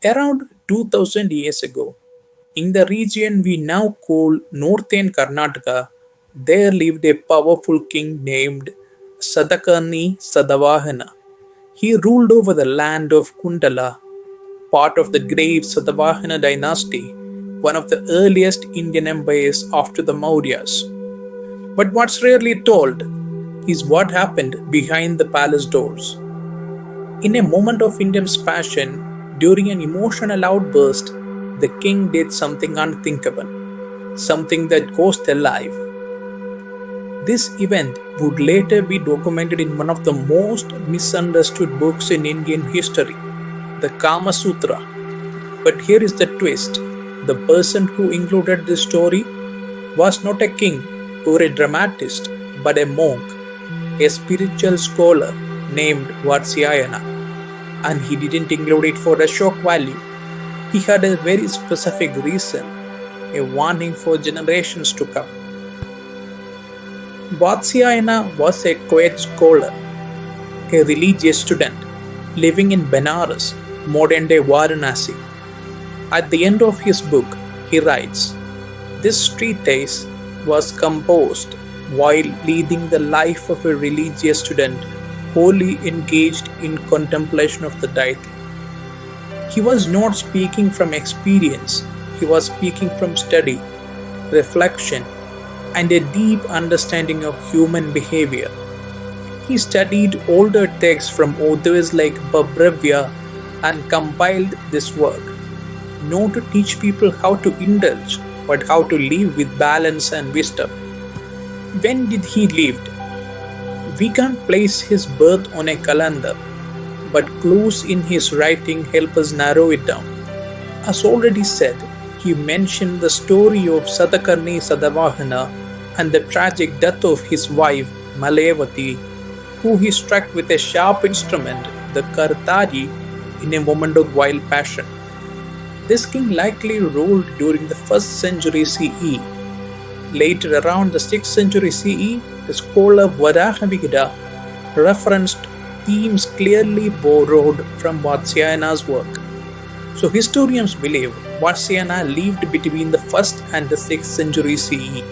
Around 2000 years ago, in the region we now call northern Karnataka, there lived a powerful king named Satakarni Sadavahana. He ruled over the land of Kundala, part of the great Satavahana dynasty, one of the earliest Indian empires after the Mauryas. But what's rarely told is what happened behind the palace doors. In a moment of intense passion, during an emotional outburst, the king did something unthinkable, something that cost a life. This event would later be documented in one of the most misunderstood books in Indian history, the Kama Sutra. But here is the twist: the person who included this story was not a king or a dramatist, but a monk, a spiritual scholar named Vatsyayana. And he didn't include it for a shock value. He had a very specific reason, a warning for generations to come. Vatsyayana was a quiet scholar, a religious student living in Benares, modern day Varanasi. At the end of his book, he writes, "This treatise was composed while leading the life of a religious student wholly engaged in contemplation of the deity." He was not speaking from experience, he was speaking from study, reflection, and a deep understanding of human behavior. He studied older texts from authors like Babravya and compiled this work, not to teach people how to indulge, but how to live with balance and wisdom. When did he live? We can't place his birth on a calendar, but clues in his writing help us narrow it down. As already said, he mentioned the story of Satakarni Sadavahana and the tragic death of his wife Malayavati, who he struck with a sharp instrument, the Kartari, in a moment of wild passion. This king likely ruled during the 1st century CE. Later, around the 6th century CE, the scholar Varahavigada referenced themes clearly borrowed from Vatsyayana's work. So historians believe Vatsyayana lived between the 1st and the 6th century CE,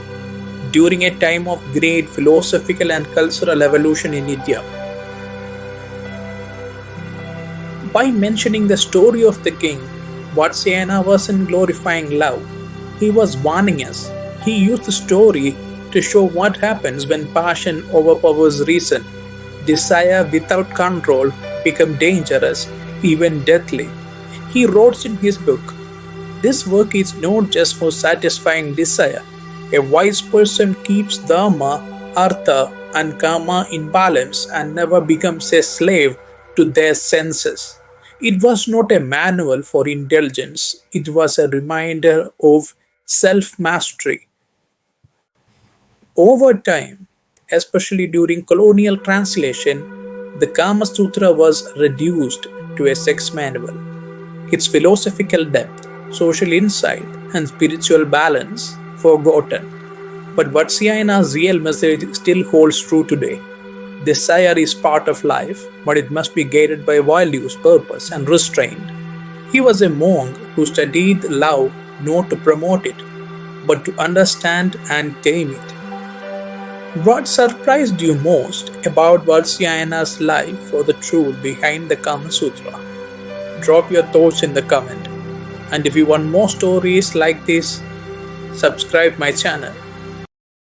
during a time of great philosophical and cultural evolution in India. By mentioning the story of the king, Vatsyayana wasn't glorifying love, he was warning us. He used the story to show what happens when passion overpowers reason. Desire without control becomes dangerous, even deadly. He wrote in his book, "This work is not just for satisfying desire. A wise person keeps dharma, artha, and kama in balance and never becomes a slave to their senses." It was not a manual for indulgence, it was a reminder of self mastery. Over time, especially during colonial translation, the Kama Sutra was reduced to a sex manual. Its philosophical depth, social insight, and spiritual balance forgotten. But Vatsyayana's real message still holds true today. Desire is part of life, but it must be guided by values, purpose, and restraint. He was a monk who studied love not to promote it, but to understand and tame it. What surprised you most about Vatsyayana's life or the truth behind the Kama Sutra? Drop your thoughts in the comment. And if you want more stories like this, subscribe my channel.